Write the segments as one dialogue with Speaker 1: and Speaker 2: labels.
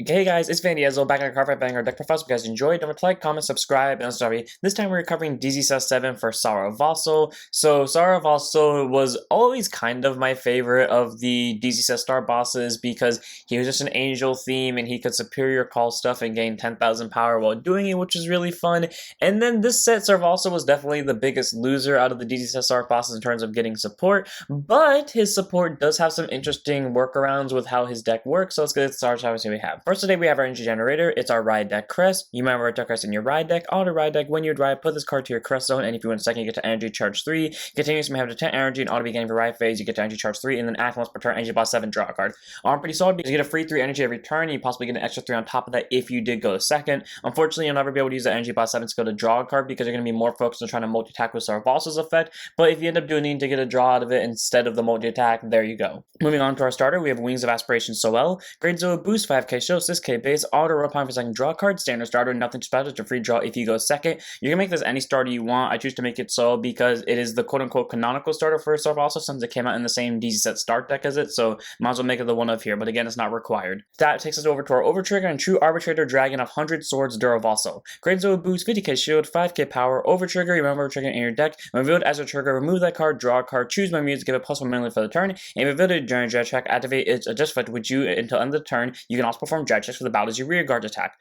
Speaker 1: Hey guys, it's Vandiezzo back on a Carpet Banger deck profile. If you guys enjoyed, don't forget to like, comment, subscribe, and sorry. This time we're covering DZ Set 7 for Sarevsael. So Sarevsael was always kind of my favorite of the DZ Set star bosses because he was just an angel theme and he could superior call stuff and gain 10,000 power while doing it, which is really fun. And then this set Sarevsael was definitely the biggest loser out of the DZ Set star bosses in terms of getting support, but his support does have some interesting workarounds with how his deck works. So let's get started. How we have. First today we have our energy generator. It's our ride deck crest. You remember our crest in your ride deck. Auto ride deck, when you ride, put this card to your crest zone, and if you win a second, you get to energy charge 3. Continuously have to 10 energy and auto beginning of your ride phase, you get to energy charge 3, and then after once per turn, energy boss 7, draw a card. Pretty solid because you get a free 3 energy every turn, and you possibly get an extra 3 on top of that if you did go second. Unfortunately, you'll never be able to use the energy boss 7 skill to draw a card because you're going to be more focused on trying to multi-attack with Sarevsael's effect, but if you end up doing to get a draw out of it instead of the multi-attack, there you go. Moving on to our starter, we have Wings of Aspiration Soel. Grade 0 boost, 5k show, 6k base, auto roll for second draw card, standard starter, nothing special, just a free draw if you go second. You can make this any starter you want. I choose to make it Soel because it is the quote-unquote canonical starter for Sarevsael since it came out in the same DZ set start deck as it, so might as well make it the one of here, but again, it's not required. That takes us over to our Overtrigger and True Arbitrator Dragon of 100 Swords Duravassal. Grade 0 boost, 50k shield, 5k power, Overtrigger, remember Overtrigger in your deck, when revealed as a trigger, remove that card, draw a card, choose my muse, give it +1 melee for the turn, and if revealed a during dredge check, activate its adjust effect with you until end of the turn. You can also perform dredge checks for the battle as your rear guard attack.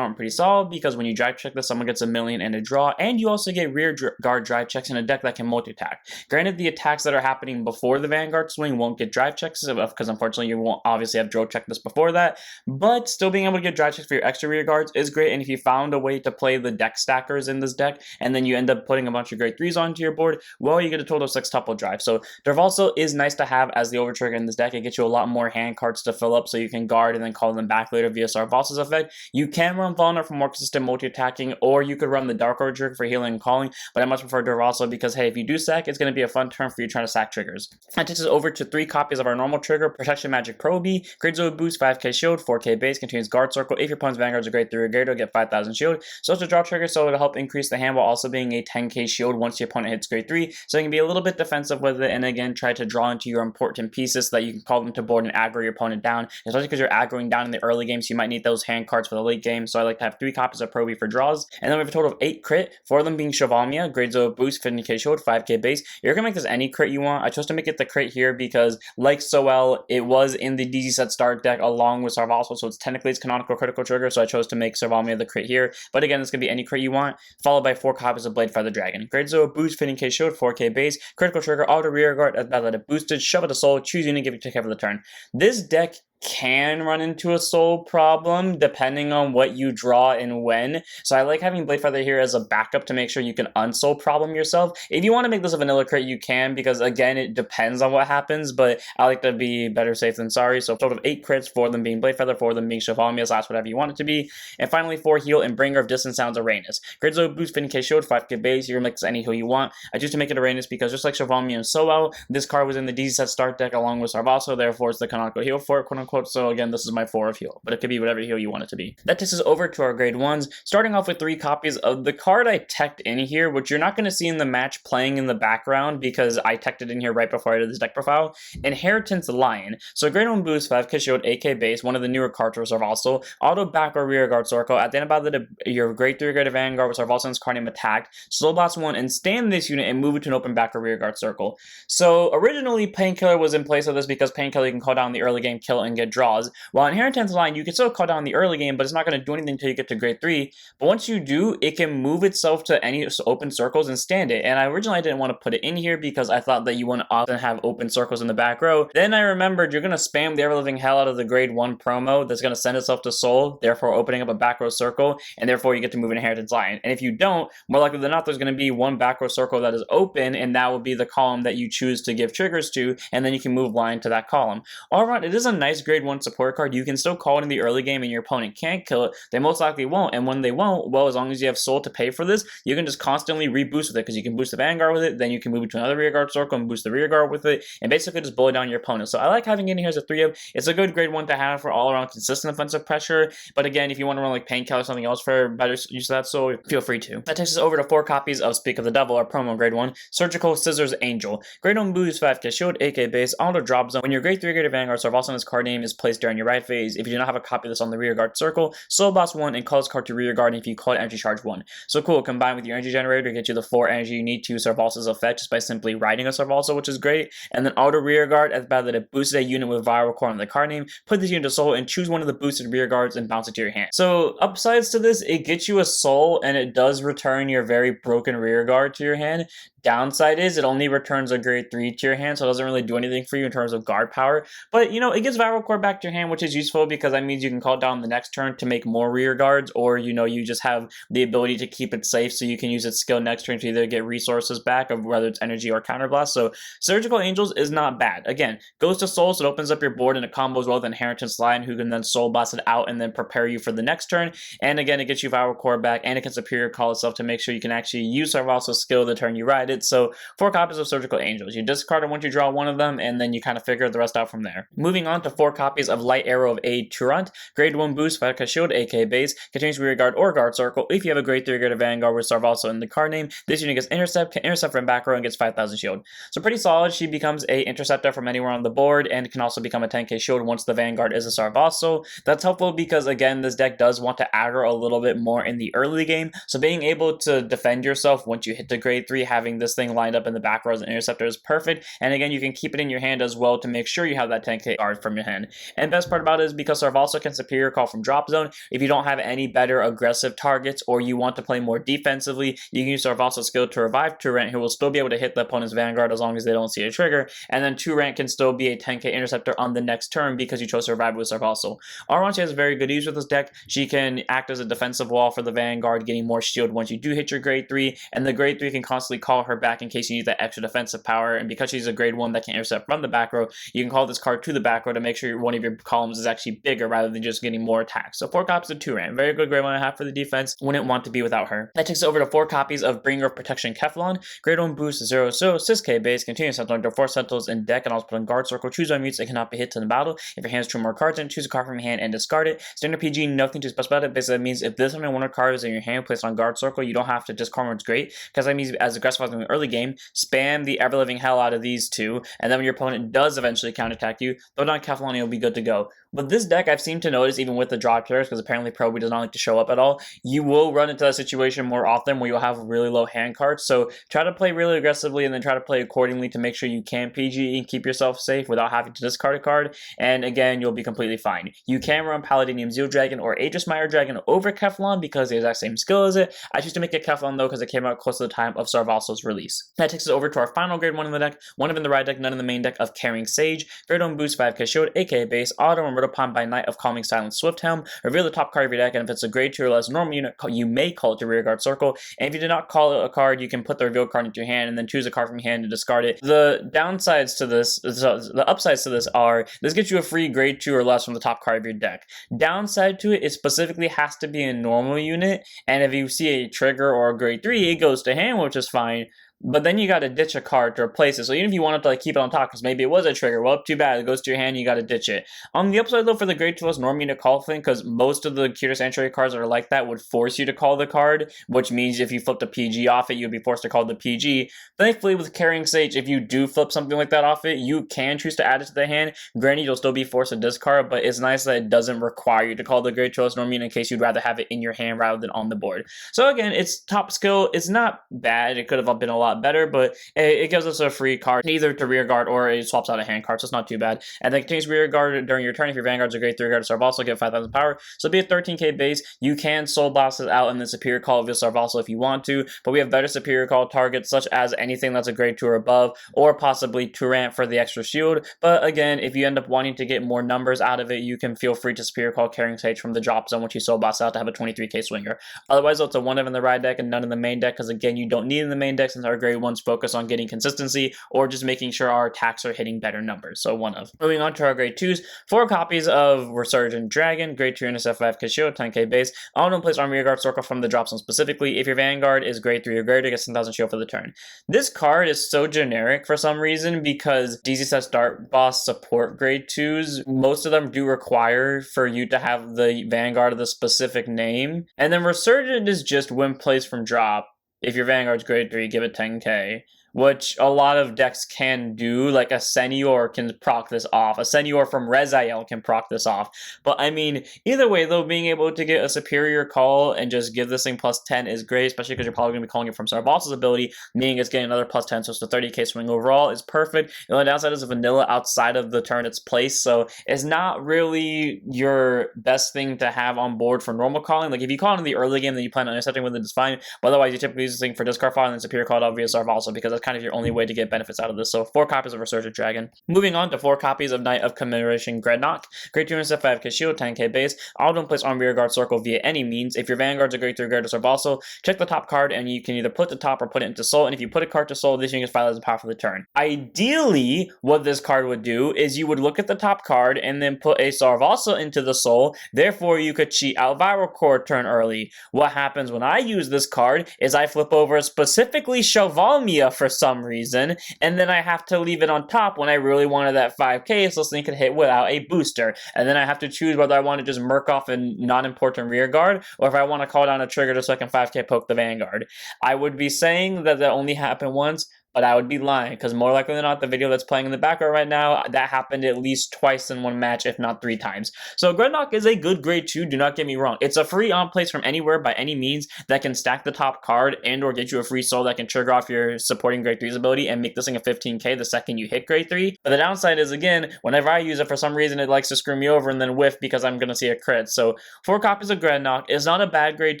Speaker 1: Pretty solid because when you drive check this, someone gets a million and a draw, and you also get rear guard drive checks in a deck that can multi-attack. Granted, the attacks that are happening before the Vanguard swing won't get drive checks because unfortunately you won't obviously have draw check this before that, but still being able to get drive checks for your extra rear guards is great, and if you found a way to play the deck stackers in this deck, and then you end up putting a bunch of grade 3s onto your board, well, you get a total of 6 tuple drive. So Duravassal is nice to have as the Overtrigger in this deck. It gets you a lot more hand cards to fill up so you can guard and then call them back later via Sarevsael's effect. You can run Vulner for more consistent multi-attacking, or you could run the Dark Order trigger for healing and calling, but I much prefer Duravassal because, hey, if you do sack, it's going to be a fun turn for you trying to sack triggers. That takes us over to 3 copies of our normal trigger, Protection Magic Proby. Grade 0 boost, 5k shield, 4k base, contains guard circle. If your opponent's Vanguard's a grade 3 or greater, get 5,000 shield. So it's a draw trigger, so it'll help increase the hand while also being a 10k shield once your opponent hits grade 3, so you can be a little bit defensive with it, and again, try to draw into your important pieces so that you can call them to board and aggro your opponent down, especially because you're aggroing down in the early game, so you might need those hand cards for the late game. So I like to have 3 copies of Proby for draws, and then we have a total of 8 crit, 4 of them being Chevalmia, grade 0 boost, 50k shield, 5k base. You're gonna make this any crit you want. I chose to make it the crit here because, like Soel, it was in the DZ set start deck along with Sarevsael, so it's technically its canonical critical trigger, so I chose to make Chevalmia the crit here, but again, it's gonna be any crit you want, followed by 4 copies of Blade Feather Dragon. Grade 0 boost, 50k shield, 4k base, critical trigger, auto rear guard, let it boosted, shove it a soul, choose unit, give you take care of the turn. This deck can run into a soul problem depending on what you draw and when, so I like having Blade Feather here as a backup to make sure you can unsoul problem yourself. If you want to make this a vanilla crit, you can, because again, it depends on what happens, but I like to be better safe than sorry. So a total of 8 crits, 4 of them being Blade Feather, 4 of them being Chevalmia / whatever you want it to be, and finally 4 heal and Bringer of Distant Sounds Uranus. Grade 0 boost, 50k shield, 5k base. You can make this any heal you want. I choose to make it Uranus because just like Chevalmia and Soel, this card was in the DZ set start deck along with Sarevsael, therefore it's the canonical heal for it, quote unquote. So again, this is my 4 of heal, but it could be whatever heal you want it to be. That takes us over to our grade 1s, starting off with 3 copies of the card I teched in here, which you're not going to see in the match playing in the background because I teched it in here right before I did this deck profile. Inheritance Lion. So grade 1 boost, 5k shield, 8k base, one of the newer cards for Sarevsael, auto back or rear guard circle. At the end of your grade 3 or greater Vanguard with Sarevsael's card name attacked, slow bots 1 and stand this unit and move it to an open back or rear guard circle. So originally Painkiller was in place of this because Painkiller you can call down the early game, kill, and get draws. While Inheritance Line, you can still call down the early game, but it's not going to do anything until you get to grade 3. But once you do, it can move itself to any open circles and stand it. And I didn't want to put it in here because I thought that you wouldn't often have open circles in the back row. Then I remembered you're going to spam the ever-living hell out of the grade 1 promo that's going to send itself to Soul, therefore opening up a back row circle, and therefore you get to move an Inheritance Line. And if you don't, more likely than not, there's going to be one back row circle that is open, and that will be the column that you choose to give triggers to, and then you can move line to that column. Alright, it is a nice grade 1 support card. You can still call it in the early game and your opponent can't kill it. They most likely won't, and when they won't, well, as long as you have Soul to pay for this, you can just constantly reboost with it, because you can boost the Vanguard with it, then you can move it to another rear guard circle and boost the rear guard with it, and basically just bully down your opponent. So I like having it in here as a 3 of. It's a good grade 1 to have for all around consistent offensive pressure, but again, if you want to run like Painkiller or something else for better use of that Soul, feel free to. That takes us over to 4 copies of Speak of the Devil, our promo grade 1, Surgical Scissors Angel. Grade 1 boost, 5k shield, 8k base, auto drop zone. When your grade 3 greater Vanguard Sarevsael card name name is placed during your ride phase. If you do not have a copy of this on the rear guard circle, soul boss 1 and call this card to rear guard, and if you call it energy charge 1. So cool, combined with your energy generator to get you the 4 energy you need to Sarevsael's effect just by simply riding a Sarevsael, which is great. And then auto rear guard at the battle that it boosted a unit with viral core on the card name. Put this unit to soul and choose one of the boosted rear guards and bounce it to your hand. So upsides to this, it gets you a soul and it does return your very broken rear guard to your hand. Downside is it only returns a grade 3 to your hand, so it doesn't really do anything for you in terms of guard power. But, you know, it gives viral core back to your hand, which is useful because that means you can call it down the next turn to make more rear guards, or, you know, you just have the ability to keep it safe so you can use its skill next turn to either get resources back, of whether it's energy or counterblast. So Surgical Angels is not bad. Again, goes to soul, so it opens up your board and it combos well with Inheritance Lion, who can then soul blast it out and then prepare you for the next turn. And again, it gets you viral core back, and it can superior call itself to make sure you can actually use Sarevsael's skill the turn you ride it. So 4 copies of Surgical Angels. You discard it once you draw one of them, and then you kind of figure the rest out from there. Moving on to 4 copies of Light Arrow of Aid Turant. Grade 1 boost, Pegasus Shield, AK base, continues rear guard or guard circle. If you have a grade 3 guard of Vanguard with Sarevsael in the card name, this unit gets intercept, can intercept from back row, and gets 5,000 shield. So pretty solid. She becomes a interceptor from anywhere on the board, and can also become a 10k shield once the Vanguard is a Sarevsael. That's helpful because, again, this deck does want to aggro a little bit more in the early game, so being able to defend yourself once you hit the grade 3, having this thing lined up in the back row as an interceptor is perfect. And again, you can keep it in your hand as well to make sure you have that 10k guard from your hand. And best part about it is because Sarevsael can superior call from drop zone. If you don't have any better aggressive targets, or you want to play more defensively, you can use Sarevsael's skill to revive Turant, who will still be able to hit the opponent's Vanguard as long as they don't see a trigger. And then Turant can still be a 10k interceptor on the next turn because you chose to revive with Sarevsael. R1, she has very good use with this deck. She can act as a defensive wall for the Vanguard, getting more shield once you do hit your grade 3, and the grade 3 can constantly call her back in case you need that extra defensive power. And because she's a grade 1 that can intercept from the back row, you can call this card to the back row to make sure one of your columns is actually bigger rather than just getting more attacks. So 4 copies of Turant, very good grade 1.5 for the defense. Wouldn't want to be without her. That takes it over to 4 copies of Bringer of Protection Keflon. Grade 1 boost 0 so 6k base, continuous Sentinel to 4 Sentinels in deck, and also put on guard circle. Choose on mutes that cannot be hit in the battle. If your hand has 2 more cards in, choose a card from your hand and discard it. Standard PG, nothing too special about it. Basically, that means if this one one of cards in your hand placed on guard circle, you don't have to discard one. It's great because that means as aggressive as in the early game, spam the ever living hell out of these 2, and then when your opponent does eventually counterattack you, throw down Keflon and you'll be good to go. But this deck, I've seemed to notice, even with the draw players, because apparently Pro does not like to show up at all, you will run into that situation more often where you'll have really low hand cards. So try to play really aggressively and then try to play accordingly to make sure you can PG and keep yourself safe without having to discard a card. And again, you'll be completely fine. You can run Paladinium Zeal Dragon or Aegis Mire Dragon over Keflon because the exact same skill as it. I choose to make it Keflon though because it came out close to the time of Sarevsael's release. That takes us over to our final grade 1 in the deck, 1 of in the ride deck, none in the main deck of Carrying Sage. Grade 1 boost 5k shield, aka base, auto and upon by night of Calming Silence Swift Helm. Reveal the top card of your deck, and if it's a grade 2 or less normal unit, you may call it to rear guard circle. And if you did not call it a card, you can put the revealed card into your hand and then choose a card from your hand to discard it. The downsides to this, the upsides to this are, this gets you a free grade 2 or less from the top card of your deck. Downside to it, it specifically has to be a normal unit, and if you see a trigger or a grade 3, it goes to hand, which is fine. But then you got to ditch a card to replace it. So even if you wanted to keep it on top, because maybe it was a trigger, well, too bad. It goes to your hand, you got to ditch it. On the upside, though, for the grade 2 plus normal unit call thing, because most of the Keter Sanctuary cards that are like that would force you to call the card, which means if you flipped a PG off it, you'd be forced to call the PG. Thankfully, with Carrying Sage, if you do flip something like that off it, you can choose to add it to the hand. Granted, you'll still be forced to discard, but it's nice that it doesn't require you to call the grade 2 plus normal unit in case you'd rather have it in your hand rather than on the board. So again, it's top skill. It's not bad. It could have been a lot better, but it gives us a free card, either to rear guard or it swaps out a hand card, so it's not too bad. And then continues rear guard during your turn. If your Vanguard's a grade 3 guard, Sarevsael get 5,000 power. So be a 13k base. You can soul blast it out and then superior call with Sarevsael if you want to, but we have better superior call targets such as anything that's a grade 2 or above, or possibly Turant for the extra shield. But again, if you end up wanting to get more numbers out of it, you can feel free to superior call Carrying Sage from the drop zone, which you soul blast out to have a 23k swinger. Otherwise, it's a 1 of in the ride deck and none in the main deck, because again, you don't need in the main deck since our grade 1s focus on getting consistency or just making sure our attacks are hitting better numbers. So 1 of. Moving on to our grade 2s, 4 copies of Resurgent Dragon, grade 2 intercept 5k shield, 10k base. All in place on rear guard circle from the drop zone specifically. If your Vanguard is grade 3 or greater, get 10,000 shield for the turn. This card is so generic for some reason because DZ sets Dart Boss support grade 2s. Most of them do require for you to have the Vanguard of the specific name. And then Resurgent is just when placed from drop. If your Vanguard's grade 3, give it 10k. which a lot of decks can do. Like a Senior can proc this off. A Senior from Sarevsael can proc this off. But I mean, either way though, being able to get a superior call and just give this thing plus 10 is great, especially because you're probably going to be calling it from Sarevsael's ability, meaning it's getting another plus 10, so it's a 30k swing overall is perfect. The only downside is a vanilla outside of the turn it's placed, so it's not really your best thing to have on board for normal calling. Like if you call it in the early game, then you plan on intercepting with it, it's fine. But otherwise, you typically use this thing for discard file and then superior call out via Sarevsael, because that's kind of your only way to get benefits out of this. So 4 copies of Resurgent Dragon. Moving on to 4 copies of Knight of Commemoration Dreadnought. Grade 2 instead 5k shield, 10k base. All don't place on rearguard circle via any means. If your vanguards are grade 3 Greater Sarevsael, check the top card and you can either put the top or put it into soul. And if you put a card to soul, this unit gets 5 as a power for the turn. Ideally, what this card would do is you would look at the top card and then put a Sarevsael into the soul. Therefore, you could cheat out Viral Core turn early. What happens when I use this card is I flip over specifically Shovalmia for some reason, and then I have to leave it on top when I really wanted that 5k so this thing could hit without a booster. And then I have to choose whether I want to just murk off a non-important rear guard, or if I want to call down a trigger just so I can 5k poke the Vanguard. I would be saying that only happened once, but I would be lying, because more likely than not, the video that's playing in the background right now, that happened at least twice in one match, if not 3 times. So Dreadnought is a good grade 2, do not get me wrong. It's a free on-place from anywhere by any means that can stack the top card and or get you a free soul that can trigger off your supporting grade 3's ability and make this thing a 15k the second you hit grade 3. But the downside is, again, whenever I use it, for some reason, it likes to screw me over and then whiff because I'm going to see a crit. So 4 copies of Dreadnought is not a bad grade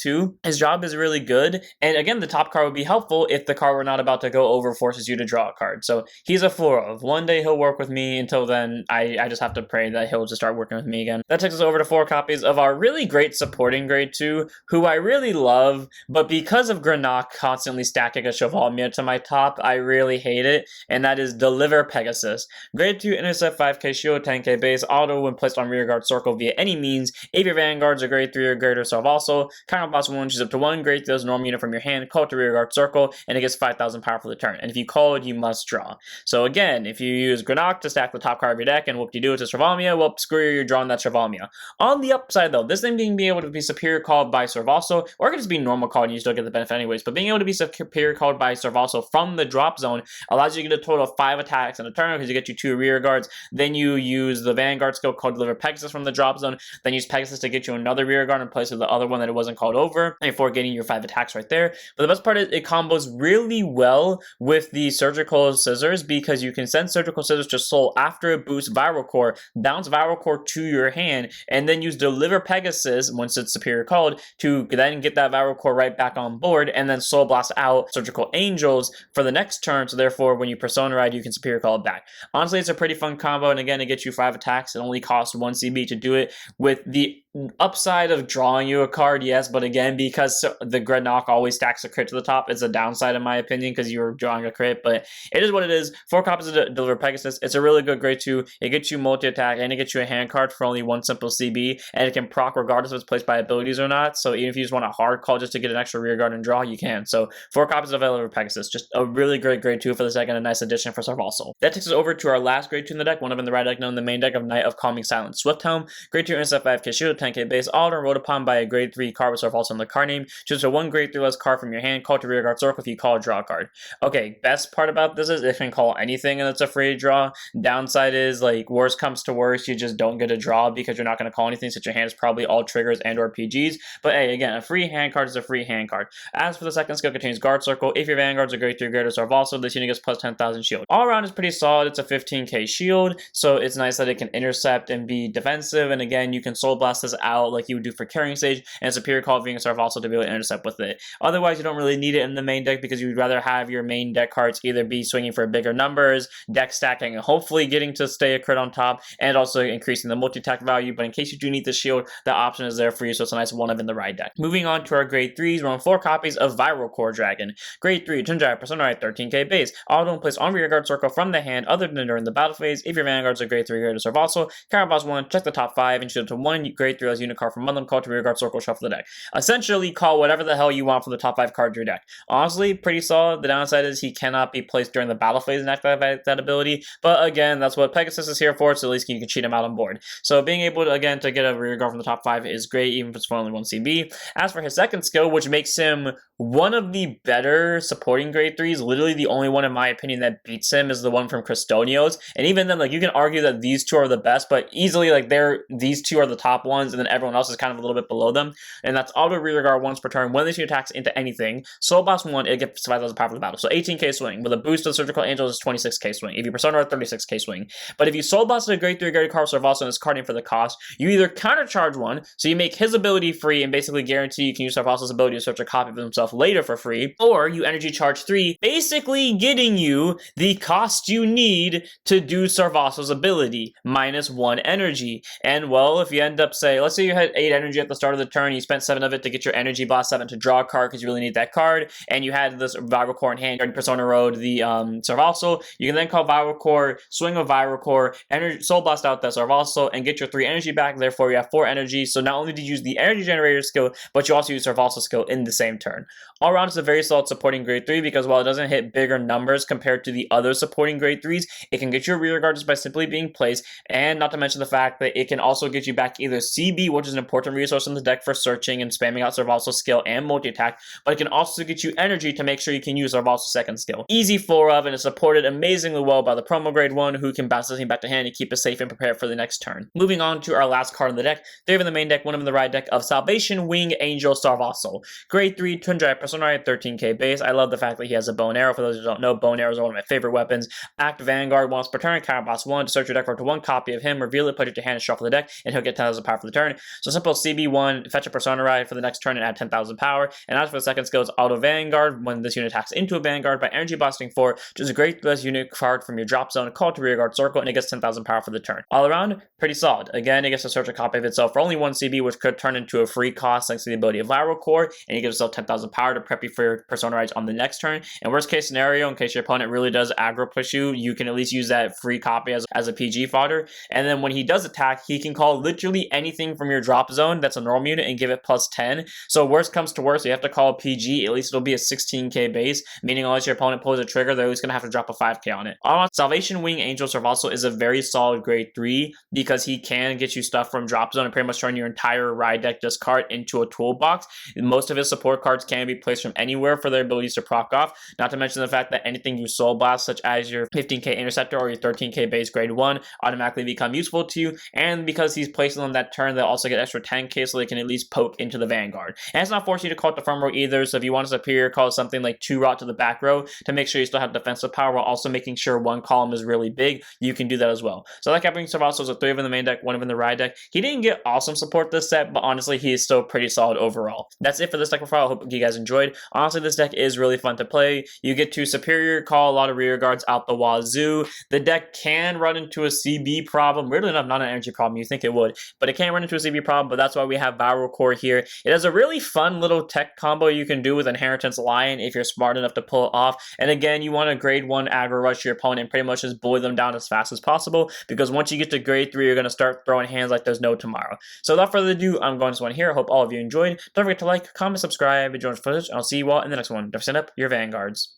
Speaker 1: 2. His job is really good. And again, the top card would be helpful if the card were not about to go over, forces you to draw a card. So he's a 4 of. One day he'll work with me. Until then, I just have to pray that he'll just start working with me again. That takes us over to 4 copies of our really great supporting grade 2, who I really love, but because of Greenock constantly stacking a Shovalmia to my top, I really hate it, and that is Deliver Pegasus. Grade 2 intercept 5k shield, 10k base, auto when placed on rearguard circle via any means. If your vanguards are grade 3 or greater Sarevsael, counterblast 1, choose up to 1 grade 3 as a normal unit from your hand, call it to rearguard circle, and it gets 5,000 power for the turn. And if you call it, you must draw. So again, if you use Greenock to stack the top card of your deck and whoop-de-doo it's a Shovalmia, well, screw you, you're drawing that Shovalmia. On the upside though, this thing being able to be superior called by Sarevsael, or it could just be normal called and you still get the benefit anyways, but being able to be superior called by Sarevsael from the drop zone allows you to get a total of 5 attacks in a turn because you get you 2 rear guards. Then you use the Vanguard skill called Deliver Pegasus from the drop zone, then use Pegasus to get you another rear guard in place of the other one that it wasn't called over, before getting your 5 attacks right there. But the best part is it combos really well with the Surgical Scissors, because you can send Surgical Scissors to soul after it boosts Viral Core, bounce Viral Core to your hand, and then use Deliver Pegasus, once it's superior called, to then get that Viral Core right back on board, and then Soul Blast out Surgical Angels for the next turn, so therefore when you Persona Ride, you can superior call it back. Honestly, it's a pretty fun combo, and again, it gets you 5 attacks. It only costs 1 CB to do it, with the upside of drawing you a card, yes, but again, because the Greenock always stacks a crit to the top, it's a downside in my opinion, because you're drawing a crit, but it is what it is. 4 copies of Deliver Pegasus. It's a really good grade 2. It gets you multi-attack, and it gets you a hand card for only 1 simple CB, and it can proc regardless if it's placed by abilities or not, so even if you just want a hard call just to get an extra rear guard and draw, you can. So 4 copies of Deliver Pegasus. Just a really great grade 2 for the second, a nice addition for Sarevsael. That takes us over to our last grade 2 in the deck, one of in the right deck, known the main deck of Knight of Calming Silence. Swift Helm, grade 2 intercept 5k shield, 10k base, all rode upon by a grade 3 card with Sarevsael in the card name. Choose a 1 grade 3 less card from your hand, call to rearguard circle. If you call, draw a card. Okay, best part about this is it can call anything and it's a free draw. Downside is, like, worst comes to worst, you just don't get a draw because you're not going to call anything, since your hand is probably all triggers and or PGs. But hey, again, a free hand card is a free hand card. As for the second skill, contains guard circle. If your vanguards are grade 3 greater Sarevsael, this unit gets plus 10,000 shield. All around is pretty solid. It's a 15k shield, so it's nice that it can intercept and be defensive. And again, you can soul blast this out like you would do for carrying stage, and superior call being Sarevsael to be able to intercept with it. Otherwise, you don't really need it in the main deck, because you'd rather have your main deck cards either be swinging for bigger numbers, deck stacking, and hopefully getting to stay a crit on top, and also increasing the multi-attack value. But in case you do need the shield, that option is there for you, so it's a nice one of in the right deck. Moving on to our grade 3s, we're on 4 copies of Viral Core Dragon. Grade 3, Twin Giant Persona Ride, 13k base. Auto and place on rearguard circle from the hand other than during the battle phase. If your vanguards are grade 3 greater Sarevsael, counterblast 1, check the top 5, and shoot to 1 grade 3 as unit card from one of them, call to rearguard circle, shuffle the deck. Essentially, call whatever the hell you want from the top 5 cards of your deck. Honestly, pretty solid. The downside is he cannot be placed during the battle phase and activate that ability, but again, that's what Pegasus is here for, so at least you can cheat him out on board. So being able to, again, to get a rear guard from the top 5 is great, even if it's for only 1 CB. As for his second skill, which makes him one of the better supporting grade 3s, literally the only one in my opinion that beats him is the one from Cristonios. And even then, like, you can argue that these two are the best, but easily, like, these two are the top ones, and then everyone else is kind of a little bit below them. And that's auto rear guard once per turn. When this unit attacks into anything, Soul Blast 1, it gets 5,000 power for the battle. So 18k swing. With a boost of Surgical Angels, is 26k swing. If you Persona, 36k swing. But if you Soul Blast a grade 3 guarded card Sarevsael and this card in for the cost, you either countercharge one, so you make his ability free and basically guarantee you can use Sarevsael's ability to search a copy of himself later for free, or you energy charge 3, basically getting you the cost you need to do Sarevsael's ability, -1 energy. And well, if you end up, let's say you had 8 energy at the start of the turn, you spent 7 of it to get your energy blast 7 to draw a card because you really need that card, and you had this Viral Core in hand, Persona Road, the Sarevsael, you can then call Viral Core, swing a Viral Core, Soul Blast out that Sarevsael, and get your 3 energy back. Therefore, you have 4 energy. So not only did you use the energy generator skill, but you also use Sarevsael skill in the same turn. All around, it's a very solid supporting grade 3 because while it doesn't hit bigger numbers compared to the other supporting grade 3s, it can get your rear guard just by simply being placed, and not to mention the fact that it can also get you back either CB, which is an important resource in the deck for searching and spamming out Sarevsael skill and multi-attack, but it can also get you energy to make sure you can use Sarevsael's second skill. Easy 4 of, and is supported amazingly well by the promo grade 1, who can bounce this thing back to hand and keep it safe and prepared for the next turn. Moving on to our last card in the deck, 3 of in the main deck, 1 of in the right deck of Salvation Wing Angel Sarevsael. Grade 3, Twin Drive Persona, 13k base. I love the fact that he has a bow and arrow. For those who don't know, bow and arrows are one of my favorite weapons. Act Vanguard once per turn, Counterblast 1 to search your deck for 1 copy of him, reveal it, put it to hand, and shuffle the deck, and he'll get 10,000 power for the turn. So simple CB1, fetch a Persona Ride for the next turn and add 10,000 power. And as for the second skill, it's Auto Vanguard. When this unit attacks into a Vanguard by Energy Blasting 4, just a great best unit card from your drop zone, call to rear guard circle, and it gets 10,000 power for the turn. All around, pretty solid. Again, it gets to search a copy of itself for only 1 CB, which could turn into a free cost thanks to the ability of Viral Core, and you give yourself 10,000 power to prep you for your Persona Rides on the next turn. And worst case scenario, in case your opponent really does aggro push you, you can at least use that free copy as a PG fodder. And then when he does attack, he can call literally anything from your drop zone that's a normal unit and give it +10. So worst comes to worst, you have to call a PG, at least it'll be a 16k base, meaning unless your opponent pulls a trigger, they're always going to have to drop a 5k on it. Salvation Wing Angel Sarevsael is a very solid grade 3 because he can get you stuff from drop zone and pretty much turn your entire ride deck discard into a toolbox. Most of his support cards can be placed from anywhere for their abilities to proc off, not to mention the fact that anything you soul blast, such as your 15k interceptor or your 13k base grade 1, automatically become useful to you, and because he's placing on that turn, they'll also get extra 10k so they can at least poke into the Vanguard. And it's not forcing you to call it the front row either, so if you want a superior, call something like 2 rot to the back row to make sure you still have defensive power while also making sure one column is really big, you can do that as well. So like having Sarevsael is a 3 of in the main deck, 1 of in the ride deck. He didn't get awesome support this set, but honestly, he is still pretty solid overall. That's it for this deck profile. I hope you guys enjoyed. Honestly, this deck is really fun to play. You get to superior call a lot of rear guards out the wazoo. The deck can run into a CB problem. Weirdly enough, not an energy problem. You think it would, but it can run into a CB problem, but that's why we have Viral Core here. It has a really fun little tech combo you can do with Inheritance Lion if you're smart enough to pull it off. And again, you want to grade 1 aggro rush your opponent and pretty much just bully them down as fast as possible, because once you get to grade 3, you're going to start throwing hands like there's no tomorrow. So without further ado, I'm going to one here. I hope all of you enjoyed. Don't forget to like, comment, subscribe, and join the footage, and I'll see you all in the next one. Don't send up your Vanguards.